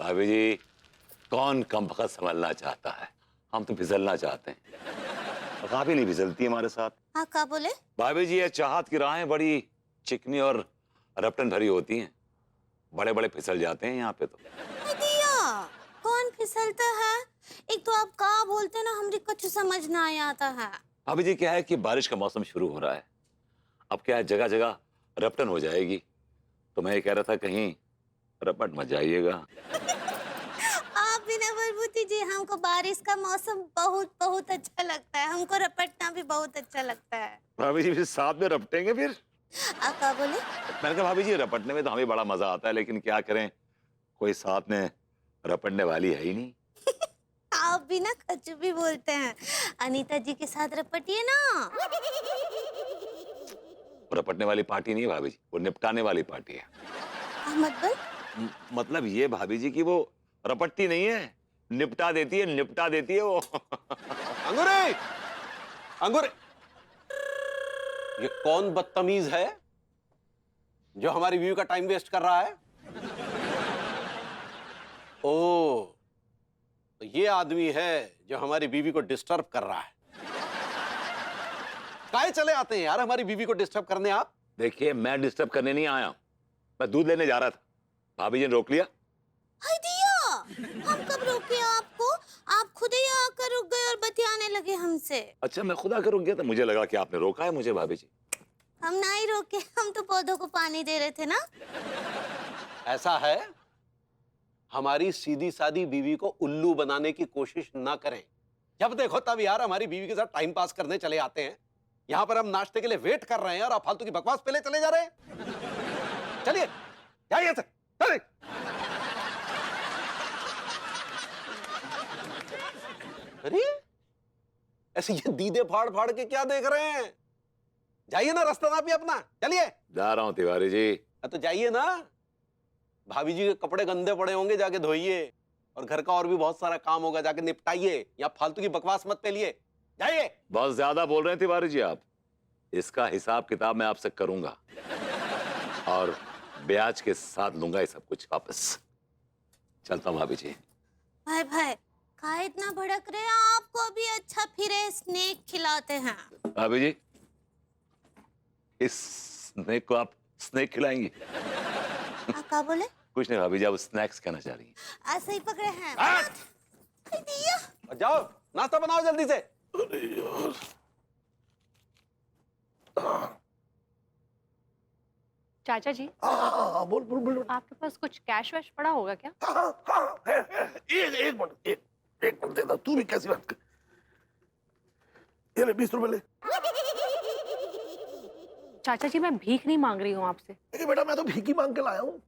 भाभी जी, कौन कम वक्त संभलना चाहता है? हम तो फिसलना चाहते हैं, और आप ही नहीं फिसलती हमारे साथ। हाँ, क्या बोले? भाभी जी, ये चाहत की राहें बड़ी चिकनी और रपटन भरी होती हैं, बड़े बड़े फिसल जाते हैं यहाँ पे तो। दिया कौन फिसलता है? एक तो आप का बोलते ना, हमरे कुछ समझ ना आता है। भाभी जी, क्या है कि बारिश का मौसम शुरू हो रहा है, अब क्या है, जगह जगह रपटन हो जाएगी, तो मैं ये कह रहा था कहीं रपट मत जाइएगा। आप भी ना बलबूती जी, हमको बारिश का मौसम बहुत बहुत अच्छा लगता है, हमको रपटना भी बहुत अच्छा लगता है। भाभी जी, फिर साथ में रपटेंगे फिर। आप क्या बोले? मैंने कहा भाभी जी, रपटने में तो हमें बड़ा मजा आता है, लेकिन क्या करें, कोई साथ में रपटने वाली है ही नहीं। आप भी ना कुछ भी बोलते हैं। अनीता जी के साथ रपटिए ना। रपटने वाली पार्टी नहीं है भाभी जी, वो निपटाने वाली पार्टी है। अहमद भाई, मतलब ये भाभी जी कि वो रपटती नहीं है, निपटा देती है, निपटा देती है वो। अंगूरे, अंगूरे, ये कौन बदतमीज है जो हमारी बीवी का टाइम वेस्ट कर रहा है? ओ, तो ये आदमी है जो हमारी बीवी को डिस्टर्ब कर रहा है। काहे चले आते हैं यार हमारी बीवी को डिस्टर्ब करने आप? देखिए, मैं डिस्टर्ब करने नहीं आया, मैं दूध लेने जा रहा था, भाभी जी ने रोक लिया। हाय दिया, हम कब रोके आपको? आप खुद ही आकर रुक गए और बतियाने लगे हमसे। अच्छा, मैं खुद आकर रुक गया था, मुझे लगा कि आपने रोका है मुझे भाभी जी। हम ना ही रोके, हम तो पौधों को पानी दे रहे थे ना। ऐसा है, हमारी सीधी सादी बीवी को उल्लू बनाने की कोशिश ना करें। जब देखो तब यार हमारी बीवी के साथ टाइम पास करने चले आते हैं। यहां पर हम नाश्ते के लिए वेट कर रहे हैं और आप फालतू की बकवास पहले चले जा रहे हैं। चलिए जाइए सर, चलिए। अरे ऐसे ये दीदे फाड़ फाड़ के क्या देख रहे हैं? जाइए ना, रास्ता ना भी अपना, चलिए। जा रहा हूं तिवारी जी। तो जाइए ना, भाभी जी के कपड़े गंदे पड़े होंगे, जाके धोइए, और घर का और भी बहुत सारा काम होगा, जाके निपटाइए, या फालतू की बकवास मत पेलिए, जाइए। बहुत ज्यादा बोल रहे हैं तिवारी जी आप, इसका हिसाब किताब मैं आपसे करूंगा और ब्याज के साथ लूंगा ये सब कुछ वापस। चलता हूं भाभी जी। भाई भाई, का इतना भड़क रहे हैं? आपको भी अच्छा फिरे स्नेक खिलाते हैं। भाभी जी, इस स्नेक को आप स्नेक खिलाएंगी? आप क्या बोले? कुछ नहीं भाभी जी, आप स्नैक्स कहना चाह रही हैं। ऐसे ही पकड़े हैं। हट! हाय दिया, और जाओ नाश्ता बनाओ जल्दी से। चाचा जी, हाँ, बोल बोल बोल। आपके पास कुछ कैश वैश पड़ा होगा क्या? हाँ, है। एक मिनट, एक मिनट देना, तू भी कैसी बात कर। ये ले 20 रुपए ले। चाचा जी, मैं भीख नहीं मांग रही हूँ आपसे। बेटा, मैं तो भीख मांग के लाया हूँ।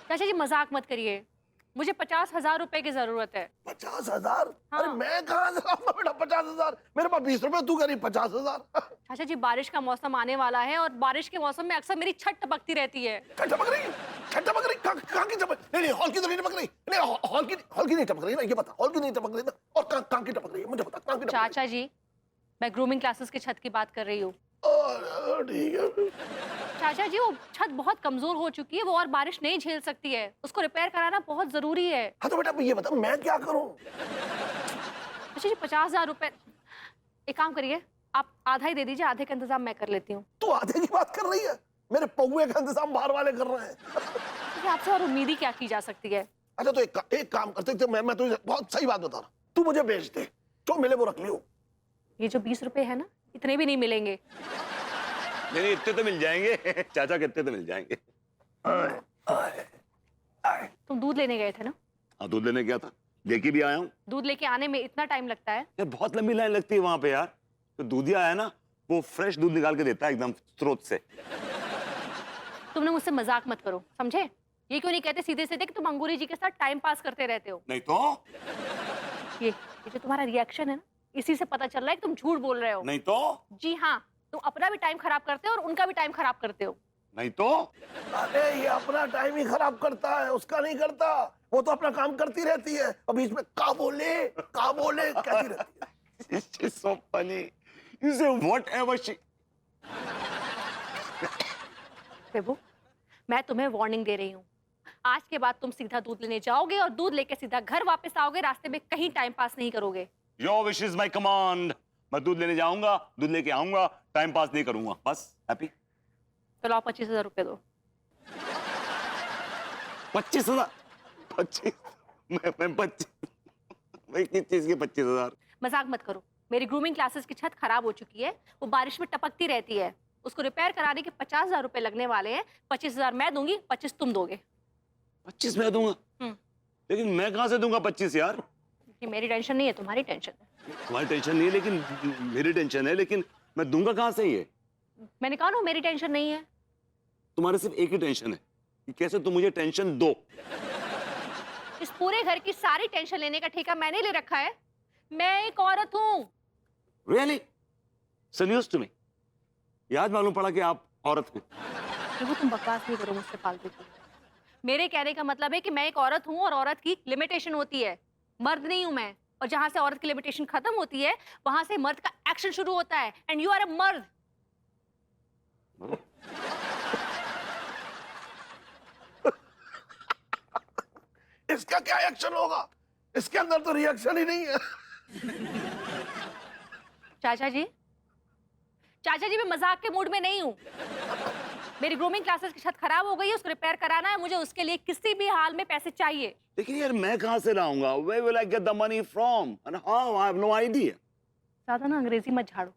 चाचा जी, मजाक मत करिए, मुझे 50,000 रुपए की जरूरत है। 50,000? हाँ। अरे मैं कहाँ से लाऊंगा बेटा 50,000? मेरे पास 20 रुपए, तू कह रही 50,000? चाचा जी, बारिश का मौसम आने वाला है और बारिश के मौसम में अक्सर मेरी छत टपकती रहती है। छठ टपक रही? छठ टपक रही? कहाँ की टपक? नहीं, हॉल की तो नहीं टपक रही। नहीं, हॉल की नहीं टपक रही ना, ये बता। हॉल की नहीं टपक रही ना, और कहाँ की टपक रही है? मुझे बता, कहाँ की टपक रही है? चाचा जी, मैं ग्रूमिंग क्लासेस की छत की बात कर रही हूँ। ठीक है। चाचा जी, वो छत बहुत कमजोर हो चुकी है, वो और बारिश नहीं झेल सकती है, उसको रिपेयर कराना बहुत जरूरी है। हाँ तो बेटा ये बता, मैं क्या करूं? चाचा जी, 50,000 रुपए, एक काम करिए, आप आधा ही दे दीजिए, आधे का इंतजाम मैं कर लेती हूँ। तू आधे की बात कर रही है? मेरे पौवे का इंतजाम बाहर वाले कर रहे हैं। चाचा, आपसे और उम्मीद ही क्या की जा सकती है? अच्छा तो एक काम करते थे, मैं तुझे बहुत सही बात बता रहा, तू मुझे बेच दे, जो मिले वो रख लियो। ये जो 20 रुपए है ना, इतने भी नहीं मिलेंगे। नहीं, इतने तो मिल जाएंगे चाचा, कितने तो मिल जाएंगे। तुम दूध लेने गए थे ना? हाँ, दूध लेने गया था, लेके भी आया हूँ। दूध लेके आने में इतना टाइम लगता है? यार बहुत लंबी लाइन लगती है वहां पे यार। तो दूधिया है ना, वो फ्रेश दूध निकाल के देता है एकदम स्रोत से। तुमने मुझसे मजाक मत करो, समझे? ये क्यों नहीं कहते सीधे सीधे कि तुम अंगूरी जी के साथ टाइम पास करते रहते हो? नहीं तो? ये जो तुम्हारा रिएक्शन है ना, इसी से पता चल रहा है कि तुम झूठ बोल रहे हो। नहीं तो? जी हाँ, तुम अपना भी टाइम खराब करते हो और उनका भी टाइम खराब करते हो। नहीं तो? अरे ये अपना टाइम ही खराब करता है, उसका नहीं करता। वो तो अपना काम करती रहती है, और बीच में का बोले कहती रहती है। It's so funny. You say whatever she... प्रभु, मैं तुम्हें वार्निंग दे रही हूँ, आज के बाद तुम सीधा दूध लेने जाओगे और दूध लेके सीधा घर वापस आओगे, रास्ते में कहीं टाइम पास नहीं करोगे। Your wish is my command. मैं दूध लेने जाऊंगा, दूध लेके आऊंगा, टाइम पास नहीं करूंगा, बस। हैप्पी? तो लाओ 25,000 रुपए दो। 25,000? 25? मैं 25? मैं किस चीज के 25,000? मजाक मत करो। मेरी ग्रूमिंग क्लासेस की छत खराब हो चुकी है, वो बारिश में टपकती रहती है, उसको रिपेयर कराने के 50,000 रुपए लगने वाले हैं। 25,000 मैं दूंगी, 25 तुम दोगे। 25 मैं दूंगा? लेकिन मैं कहां से दूंगा 25 यार? ये मेरी टेंशन नहीं है, तुम्हारी टेंशन है। तुम्हारी टेंशन नहीं है, लेकिन मेरी टेंशन है। लेकिन मैं दूंगा कहां से ये? मैंने कहा ना मेरी टेंशन नहीं है। तुम्हारे सिर्फ एक ही टेंशन है कि कैसे तुम मुझे टेंशन दो। इस पूरे घर की सारी टेंशन लेने का ठेका मैंने ले रखा है। मैं एक औरत हूँ। Really? So news to me. आज मालूम पड़ा कि आप औरत हैं। देखो तुम बकवास नहीं करो मुझसे फालतू की। मेरे कहने का मतलब है कि मैं एक औरत हूँ और औरत की लिमिटेशन होती है, मर्द नहीं हूँ मैं। और जहां से औरत की लिमिटेशन खत्म होती है वहां से मर्द का एक्शन शुरू होता है। एंड यू आर अ मर्द। इसका क्या एक्शन होगा? इसके अंदर तो रिएक्शन ही नहीं है। चाचा जी, चाचा जी मैं मजाक के मूड में नहीं हूँ। मेरी ग्रूमिंग क्लासेस की छत खराब हो गई है, उसको रिपेयर कराना है। मुझे उसके लिए किसी भी हाल में पैसे चाहिए। लेकिन यार मैं कहां से लाऊंगा? Where will I get the money from? And how? I have no idea. ज्यादा ना अंग्रेजी मत झाड़ो।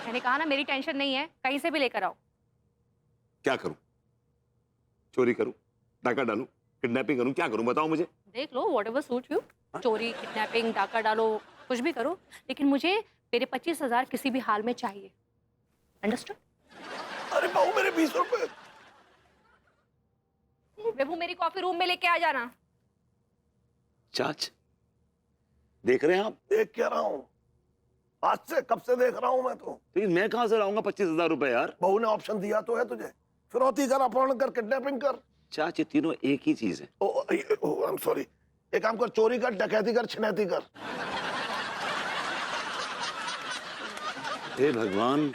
मैंने कहा ना मेरी टेंशन नहीं है, कहीं से भी लेकर आओ। क्या करूं? चोरी करूं? डाका डालूं? किडनैपिंग करूं? क्या करूं बताओ मुझे? देख लो, व्हाटएवर सूट यू। चोरी, किडनैपिंग, डाका डालो, कुछ भी करो, लेकिन मुझे मेरे 25,000 किसी भी हाल में चाहिए। अंडरस्टूड? अरे बहू मेरे 20 रुपए। बेबू मेरी कॉफी रूम में लेके आ जाना। चाच देख रहे हैं आप? देख क्या रहा हूँ? आज से कब से देख रहा हूँ मैं तो। लेकिन मैं कहां से लाऊंगा 25,000 रुपए यार? बहू ने ऑप्शन दिया तो है तुझे। फिरौती कर, अपहरण कर, किडनैपिंग कर। चाच ये तीनों एक ही चीज है। I am sorry. एक काम कर, चोरी कर, डकैती कर, छिनैती कर। हे भगवान,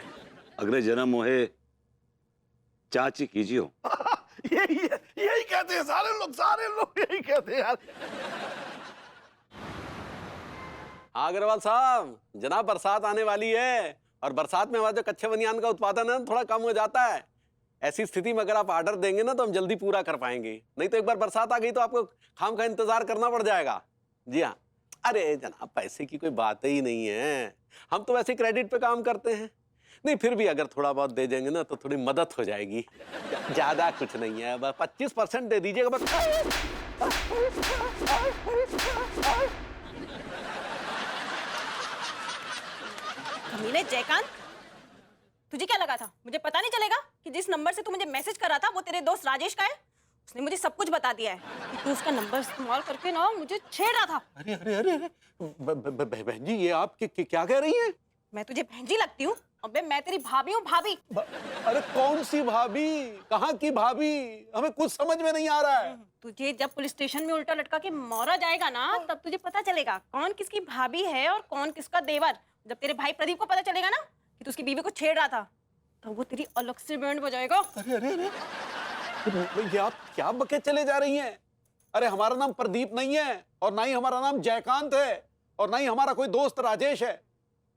अगले जन्म मोहे चाची कीजियो। यही कहते हैं सारे लोग यही कहते हैं यार। हाँ अग्रवाल साहब, जनाब बरसात आने वाली है और बरसात में हमारा जो कच्चे बनियान का उत्पादन है थोड़ा कम हो जाता है। ऐसी स्थिति में अगर आप ऑर्डर देंगे ना तो हम जल्दी पूरा कर पाएंगे, नहीं तो एक बार बरसात आ गई तो आपको खाम का इंतजार करना पड़ जाएगा। जी हाँ। अरे जनाब पैसे की कोई बात ही नहीं है, हम तो वैसे क्रेडिट पे काम करते हैं। नहीं फिर भी अगर थोड़ा बहुत दे देंगे ना तो थोड़ी मदद हो जाएगी। ज्यादा कुछ नहीं है, बस 25% दे दीजिएगा बस। कमीने जयकांत, तुझे क्या लगा था मुझे पता नहीं चलेगा कि जिस नंबर से तू मुझे मैसेज कर रहा था वो तेरे दोस्त राजेश का है? उसने मुझे सब कुछ बता दिया है कि तू उसका नंबर इस्तेमाल करके ना मुझे छेड़ रहा था। अरे अरे अरे अरे बहन जी, ये आप क्या कह रही हैं? मैं तुझे बहन जी लगती हूँ? अबे मैं तेरी भाभी हूँ, भाभी। अरे कौन सी भाभी? कहाँ की भाभी? हमें कुछ समझ में नहीं आ रहा है। तुझे जब पुलिस स्टेशन में उल्टा लटका के मारा जाएगा ना तब तुझे पता चलेगा कौन किसकी भाभी है और कौन किसका देवर। जब तेरे भाई प्रदीप को पता चलेगा ना कि तू उसकी बीवी को छेड़ रहा था तो वो तेरी अलग से बैंड बजाएगा। अरे अरे अरे ये आप क्या बके चले जा रही हैं? अरे हमारा नाम प्रदीप नहीं है और ना ही हमारा नाम जयकांत है और ना ही हमारा कोई दोस्त राजेश है।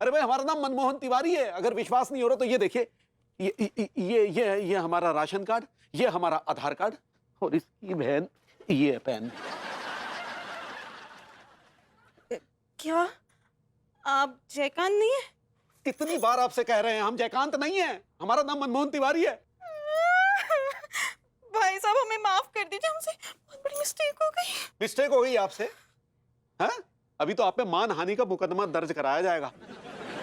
अरे भाई हमारा नाम मनमोहन तिवारी है। अगर विश्वास नहीं हो रहा तो ये देखिए, ये हमारा राशन कार्ड, ये हमारा आधार कार्ड और इसकी बहन ये पेन। क्या आप जयकांत नहीं है? कितनी बार आपसे कह रहे हैं हम जयकांत नहीं है, हमारा नाम मनमोहन तिवारी है। भाई साहब हमें माफ कर दीजिए, हमसे बहुत बड़ी मिस्टेक हो गई। मिस्टेक हो गई आपसे? हैं? अभी तो आप पे मानहानि का मुकदमा दर्ज कराया जाएगा।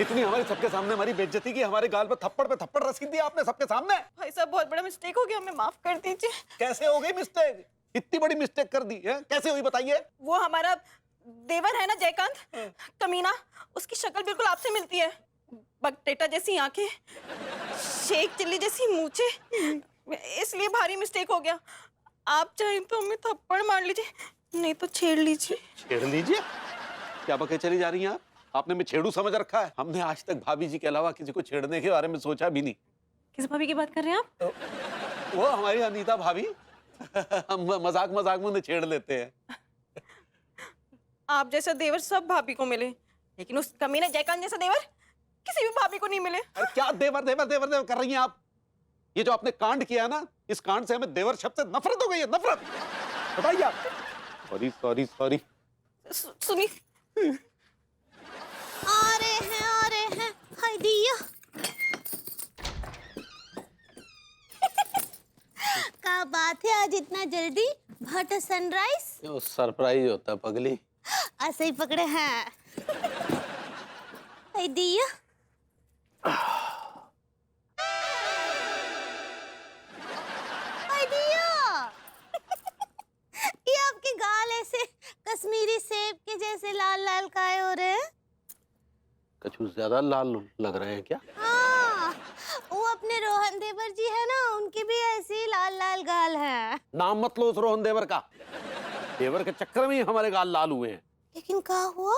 इतनी हमारी सबके सामने हमारी बेइज्जती की, हमारे गाल पे थप्पड़ रसीद दिया आपने सबके सामने। भाई साहब बहुत बड़ा मिस्टेक हो गया, हमें माफ कर दीजिए। कैसे हो गई मिस्टेक? इतनी बड़ी मिस्टेक कर दी है, कैसे हुई बताइए? वो हमारा देवर है ना जयकांत, कमीना, उसकी शक्ल बिल्कुल आपसे मिलती है। बगटेटा जैसी आंखें, शेख चिल्ली जैसी मूंछें, इसलिए भारी मिस्टेक हो गया। आप चाहें तो हमें थप्पड़ मार लीजिए, नहीं तो छेड़ लीजिए। छेड़ लीजिए? क्या बके चली जा रही हैं आप? आपने मैं छेड़ू समझ रखा है? हमने आज तक भाभी जी के अलावा किसी को छेड़ने के बारे में सोचा भी नहीं। किस भाभी की बात कर रहे हैं आप? वो हमारी अनीता भाभी हम मजाक मजाक में उन्हें छेड़ लेते हैं। आप जैसा देवर सब भाभी को मिले, लेकिन उस कमीने जयकांत जैसा देवर किसी भी भाभी को नहीं मिले। अरे क्या देवर देवर देवर देवर कर रही हैं आप? ये जो आपने कांड किया ना, इस कांड से हमें देवर शब्द से नफरत हो गई है, नफरत। बताइए आप। Sorry sorry sorry. सुनी, आ रहे हैं हाय दिया। क्या बात है आज इतना जल्दी? What a sunrise. सरप्राइज होता है पगली। ऐसे ही पकड़े हैं। हाय दिया। हाय दिया। ये आपके गाल ऐसे कश्मीरी सेब के जैसे लाल लाल काहे हो रहे हैं? कुछ ज्यादा लाल लग रहे हैं क्या? हाँ, वो अपने रोहन देवर जी है ना, उनकी भी ऐसी लाल लाल गाल है। नाम मत लो उस रोहन देवर का। देवर के चक्कर में ही हमारे गाल लाल हुए हैं। लेकिन क्या हुआ?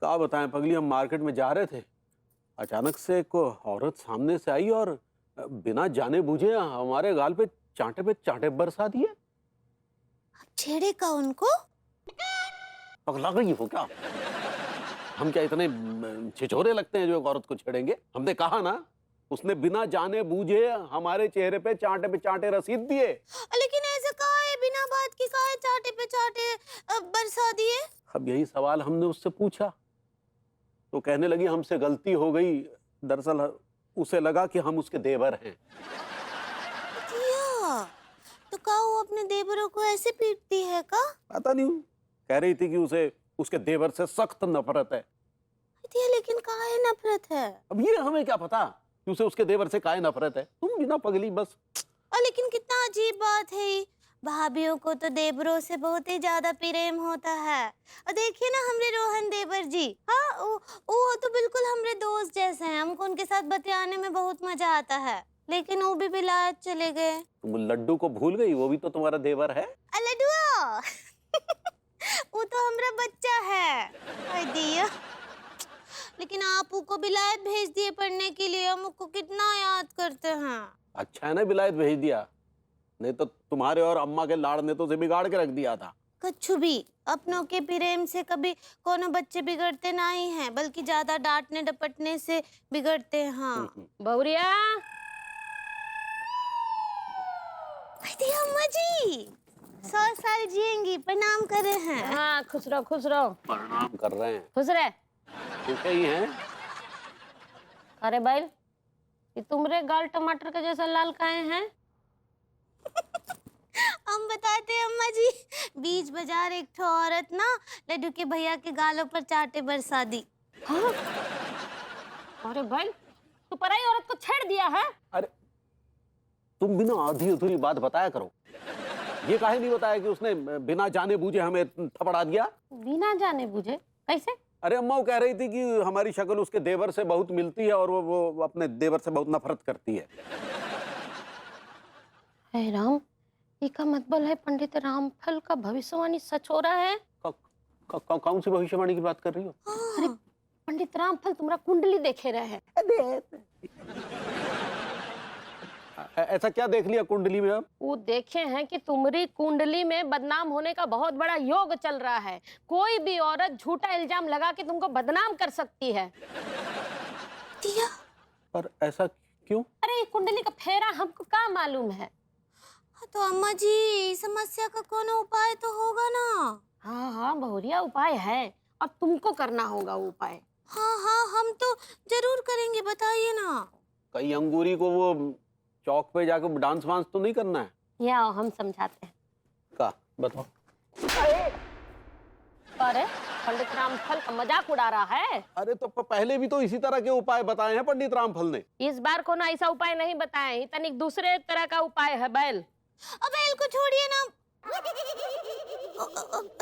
क्या बताएं पगली, हम मार्केट में जा रहे थे, अचानक से एक औरत सामने से आई और बिना जाने बूझे हमारे गाल पे चांटे बरसा दिए। आप छेड़े का उनको? पगला गई हो क्या? हम क्या इतने छिछोरे लगते हैं जो एक औरत को छेड़ेंगे? हमने कहा ना, उसने बिना जाने बूझे हमारे चेहरे पे चांटे रसीद दिए। लेकिन ऐसा कहा है, बिना बात की कहा है चाटे पे चाटे बरसा दिए? अब यही सवाल हमने उससे पूछा तो कहने लगी हमसे गलती हो गई, दरअसल उसे लगा कि हम उसके देवर हैं। दिया, तो क्या वो अपने देवरों को ऐसे पीटती है का? पता नहीं, कह रही थी कि उसे उसके देवर से सख्त नफरत है। दिया, लेकिन काहे नफरत है? अब ये हमें क्या पता कि उसे उसके देवर से काहे नफरत है। तुम बिना पगली बस। लेकिन कितना अजीब बात है ये। भाभीियों को तो देवरों से बहुत ही ज्यादा प्रेम होता है। और देखिए ना हमरे रोहन देवर जी, हाँ वो तो बिल्कुल हमरे दोस्त जैसे हैं। हमको उनके साथ बतियाने में बहुत मजा आता है। लेकिन वो भी विलायत चले गए। तुम लड्डू को भूल गई, वो भी तो तुम्हारा देवर है। लड्डुआ वो तो हमरा बच्चा है। हाय दिया, लेकिन आप उसको विलायत भेज दिए पढ़ने के लिए। हम उसको कितना याद करते हैं। अच्छा है ना विलायत भेज दिया, नहीं तो तुम्हारे और अम्मा के लाड़ ने तो उसे बिगाड़ के रख दिया था। कछु भी अपनों के प्रेम से कभी कोनो बच्चे बिगड़ते नहीं हैं, बल्कि ज्यादा डांटने डपटने से बिगड़ते हैं। हाँ। बहुरिया, अम्मा जी 100 साल जिएंगी। प्रणाम कर रहे हैं। हाँ खुश रहो खुश रहो। प्रणाम कर रहे हैं। खुश रहे। ठीक ही हैं। अरे बैल, ये तुम्हारे गाल टमाटर के जैसा लाल काहे हैं? हम बताते हैं अम्मा जी, बीच बाजार एक ठो औरत ना लड्डू के भैया के गालों पर चाटे बरसा दी। हाँ? अरे बैल, तू पराई औरत को छेड़ दिया है? अरे तुम बिना आधी अधूरी बात बताया करो। ये काहे नहीं बताया कि उसने बिना जाने बूझे हमें थपड़ा दिया? बिना जाने बूझे कैसे? अरे अम्मा वो कह रही थी कि हमारी शक्ल उसके देवर से बहुत मिलती है और वो अपने देवर से बहुत नफरत करती है। हे राम, इसका मतलब है पंडित रामफल का भविष्यवाणी सच हो रहा है। कौन सी भविष्यवाणी की बात कर रही हो? अरे पंडित रामफल तुम्हारा कुंडली देखे रहे हैं। ऐसा क्या देख लिया कुंडली में? अब वो देखे हैं कि तुम्हारी कुंडली में बदनाम होने का बहुत बड़ा योग चल रहा है। कोई भी औरत झूठा इल्जाम लगा के तुमको बदनाम कर सकती है। दिया, पर ऐसा क्यों? अरे ये कुंडली का फेरा हमको क्या मालूम है? तो अम्मा जी समस्या का कोनो उपाय तो होगा ना? हाँ हाँ बहुरिया, उपाय है और तुमको करना होगा वो उपाय। हाँ हाँ, हम तो जरूर करेंगे, बताइए ना। कई अंगूरी को वो चौक पे जाकर डांस वांस तो नहीं करना है? या हम समझाते हैं। का बताओ। अरे पंडित रामफल का मजाक उड़ा रहा है। अरे तो पहले भी तो इसी तरह के उपाय बताए हैं पंडित रामफल ने। इस बार को ना ऐसा उपाय नहीं बताए, तनिक दूसरे तरह का उपाय है बैल। बैल को छोड़िए ना।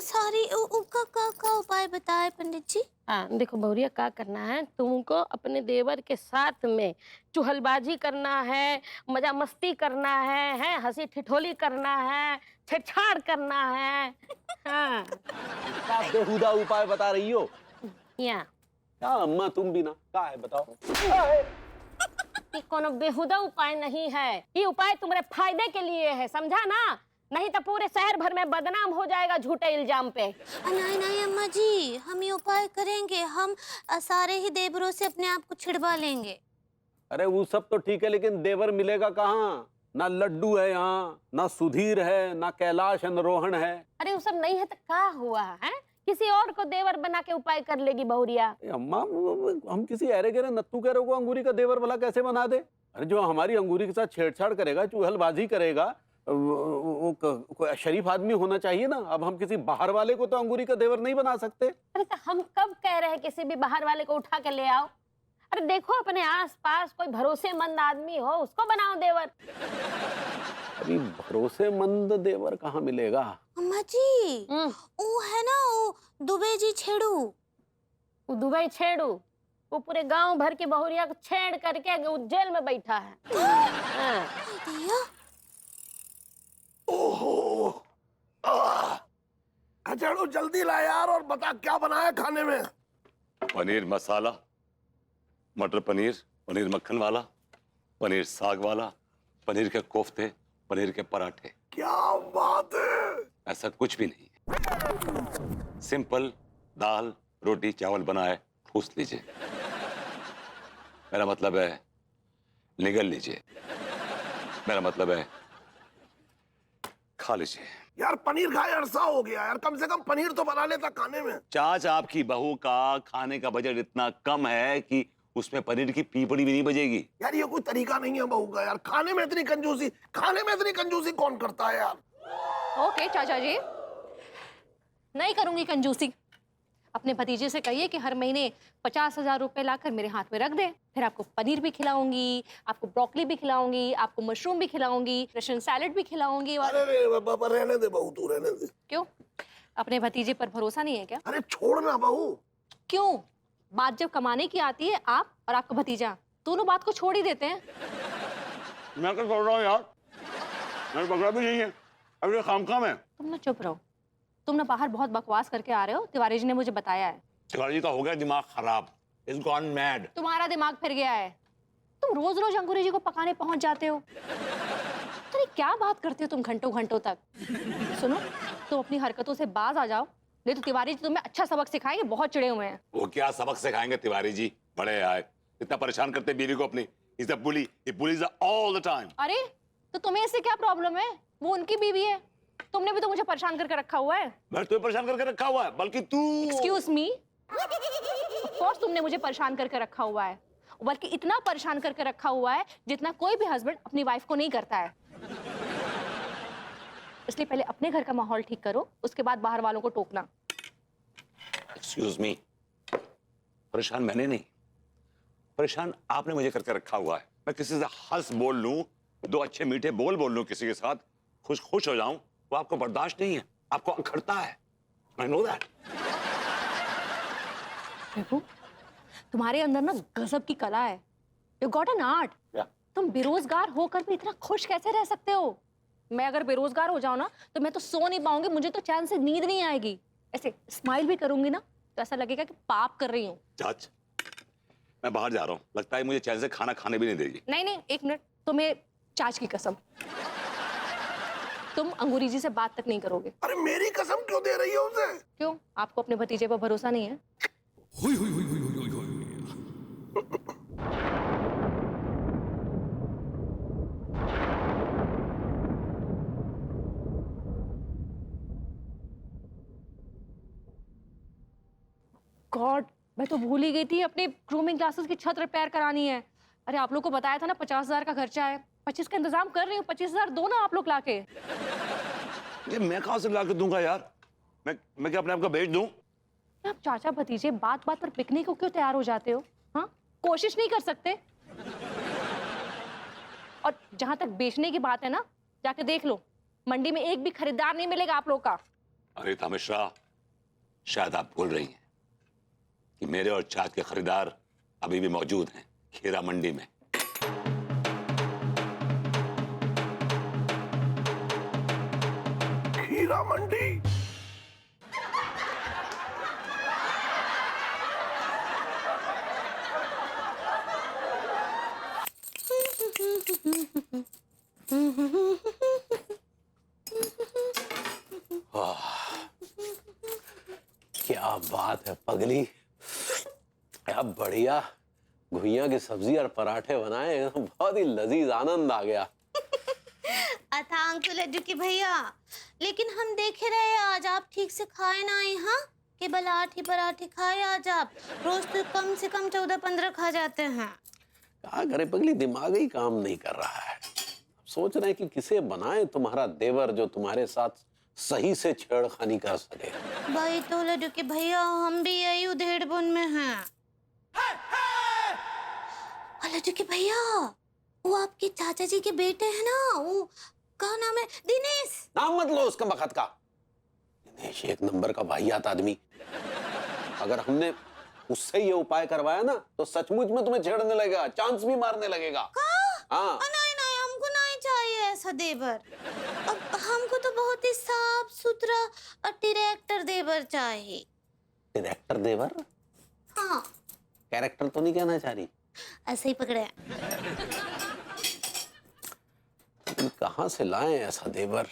सॉरी, का उपाय बताए पंडित जी? हाँ देखो बहुरिया, क्या करना है तुमको? अपने देवर के साथ में चुहलबाजी करना है, मजा मस्ती करना है हंसी ठिठोली करना है, छेड़छाड़ करना है। हाँ क्या बेहुदा उपाय बता रही हो? या क्या अम्मा तुम भी ना, क्या है बताओ। ये कोनो बेहुदा उपाय नहीं है, ये उपाय तुम्हारे फायदे के लिए है, समझा ना? नहीं तो पूरे शहर भर में बदनाम हो जाएगा झूठे इल्जाम पे। नहीं नहीं अम्मा जी, हम ये उपाय करेंगे। हम सारे ही देवरों से अपने आप को छिड़वा लेंगे। अरे वो सब तो ठीक है, लेकिन देवर मिलेगा कहाँ? ना लड्डू है यहाँ, ना सुधीर है, ना कैलाश है, न रोहन है। अरे वो सब नहीं है तो क्या हुआ है? किसी और को देवर बना के उपाय कर लेगी बहुरिया। अम्मा, हम किसी अरे गहरे नत्थू कह रहे को अंगूरी का देवर भला कैसे बना दे? अरे जो हमारी अंगूरी के साथ छेड़छाड़ करेगा, चूहलबाजी करेगा, वो शरीफ आदमी होना चाहिए ना। अब हम किसी बाहर वाले को तो अंगूरी का देवर नहीं बना सकते। अरे तो हम कब कह रहे हैं किसी भी बाहर वाले को उठा के ले आओ? अरे देखो अपने आसपास कोई भरोसेमंद आदमी हो, उसको बनाओ देवर। अभी भरोसेमंद देवर कहाँ मिलेगा? अम्मा जी, वो है ना वो दुबे जी छेड़ू। वो दुबई छेड़ू, वो पूरे गांव भर की बहुरिया को छेड़ करके वो जेल में बैठा है। हाँ। दिया ओहो, खचेड़ू जल्दी ला यार और बता क्या बनाया खाने में। पनीर मसाला, मटर पनीर, पनीर मक्खन वाला, पनीर साग वाला, पनीर के कोफ्ते, पनीर के पराठे। क्या बात है। ऐसा कुछ भी नहीं है। सिंपल दाल रोटी चावल बनाए, ठूस लीजिए। मेरा मतलब है निगल लीजिए। मेरा मतलब है खा लीजिए। यार पनीर खाए अरसा हो गया यार, कम से कम पनीर तो बना लेता खाने में। चाच, आपकी बहू का खाने का बजट इतना कम है कि उसमें पनीर की पीपड़ी भी नहीं बजेगी। यार ये कोई तरीका नहीं है बहू का यार, खाने में इतनी कंजूसी कौन करता है यार। ओके चाचा जी, नहीं करूंगी कंजूसी। अपने भतीजे से कहिए कि हर महीने 50,000 रुपए लाकर मेरे हाथ में रख दे। फिर आपको पनीर भी खिलाऊंगी, आपको ब्रोकली भी खिलाऊंगी, आपको मशरूम भी खिलाऊंगी, रशियन सैलेड भी खिलाऊंगी। और अरे बाबा रहने दे बहू, तू रहने दे। क्यों, अपने भतीजे पर भरोसा नहीं है क्या? अरे छोड़ ना बहू। क्यों? बात जब कमाने की आती है, आप और आपका भतीजा दोनों बात को छोड़ ही देते हैं। मैं क्या कर रहा हूँ यार, मैंने पकड़ा भी नहीं है। अब ये खामखा है। तुम ना चुप रहो। तुम ना बाहर बहुत बकवास करके आ रहे हो, तिवारी जी ने मुझे बताया है। तिवारी जी का हो गया दिमाग खराब, इज गॉन मैड। तुम्हारा दिमाग फिर गया है। तुम रोज रोज अंकुरी जी को पकाने पहुंच जाते हो। तो क्या बात करते हो तुम घंटों घंटों तक? सुनो, तुम अपनी हरकतों से बाज आ जाओ, नहीं तो तिवारी जी तुम्हें अच्छा सबक सिखाएंगे। बहुत चिड़े हुए हैं। वो क्या सबक सिखाएंगे तिवारी जी, बड़े आए। इतना परेशान करते बीवी को अपनी। Is a bully, he bullies all the time. अरे तो तुम्हें इससे क्या प्रॉब्लम है? वो उनकी बीवी है। तुमने भी तो मुझे परेशान करके रखा हुआ है। मैं तुम्हें परेशान करके रखा हुआ है, बल्कि तू। एक्सक्यूज मी, ऑफ कोर्स तुमने मुझे परेशान करके रखा हुआ है, बल्कि इतना परेशान करके रखा हुआ है जितना कोई भी हस्बैंड अपनी वाइफ को नहीं करता है। इसलिए पहले अपने घर का माहौल ठीक करो, उसके बाद बाहर वालों को टोकना। एक्सक्यूज मी, परेशान मैंने नहीं, परेशान आपने मुझे करके रखा हुआ है। मैं किसी से हंस बोल लूं, दो अच्छे मीठे बोल लूं किसी के साथ, खुश खुश हो जाऊं, वो आपको बर्दाश्त नहीं है, आपको अखरता है। I know that. देखो, तुम्हारे अंदर ना गजब की कला है। You got an art. तुम बेरोजगार होकर भी इतना खुश कैसे रह सकते हो? मैं अगर बेरोजगार हो जाऊं ना तो मैं तो सो नहीं पाऊंगी, मुझे तो चैन से नींद नहीं आएगी। ऐसे स्माइल भी करूंगी ना तो ऐसा लगेगा कि पाप कर रही हूँ। चाच, मैं बाहर जा रहा हूँ, लगता है मुझे चैन से खाना खाने भी नहीं देगी। नहीं नहीं, एक मिनट, तुम्हें चाच की कसम, तुम अंगूरी जी से बात तक नहीं करोगे। अरे मेरी कसम क्यों दे रही हो उसे? क्यों, आपको अपने भतीजे पर भरोसा नहीं है? गॉड, मैं तो भूल ही गई थी, अपने ग्रूमिंग क्लासेस की छत रिपेयर करानी है। अरे आप लोग को बताया था ना 50,000 का खर्चा है। 25 का इंतजाम कर रही हूँ, 25,000 दो ना आप लोग लाके। ये मैं कहाँ से लाके दूंगा यार? मैं क्या अपने आप को बेच दूं? आप चाचा भतीजे बात बात पर बिकने को क्यों तैयार हो जाते हो? हाँ, कोशिश नहीं कर सकते? और जहां तक बेचने की बात है ना, जाके देख लो, मंडी में एक भी खरीदार नहीं मिलेगा आप लोग का। अनीता मिश्रा, शायद आप भूल रही हैं कि मेरे और चाच के खरीदार अभी भी मौजूद हैं खीरा मंडी में। खीरा मंडी? क्या बात है पगली, क्या बढ़िया घुइयां की सब्जी और पराठे बनाए, बहुत ही लजीज, आनंद आ गया। अथांग तो लड्डू के भैया, लेकिन हम देखे रहे आज आप ठीक से खाए ना आए। हाँ, केवल 8 ही पराठे खाए आज आप। रोज तो कम से कम 14-15 खा जाते हैं। क्या करे पगली, दिमाग ही काम नहीं कर रहा है। सोच रहे हैं कि किसे बनाए तुम्हारा देवर जो तुम्हारे साथ सही से छेड़खानी कर सके। भाई तो लड्डू के भैया, हम भी यही उधेड़बुन में हैं। लड्डू के भैया, वो आपके चाचा जी के बेटे हैं ना, वो क्या नाम है, दिनेश। नाम मत लो उसका बखत का। दिनेश एक नंबर का वाहियात आदमी। अगर हमने उससे ये उपाय करवाया ना तो सचमुच में तुम्हें छेड़ने लगेगा, चांस भी मारने लगेगा। हाँ नहीं नहीं, हमको नहीं चाहिए ऐसा देवर। अब हमको तो बहुत ही साफ सुथरा और डायरेक्टर देवर चाहिए। डायरेक्टर देवर? हाँ, कैरेक्टर तो नहीं कहना चाह रही? ऐसे ही पकड़े। कहां से लाए ऐसा देवर?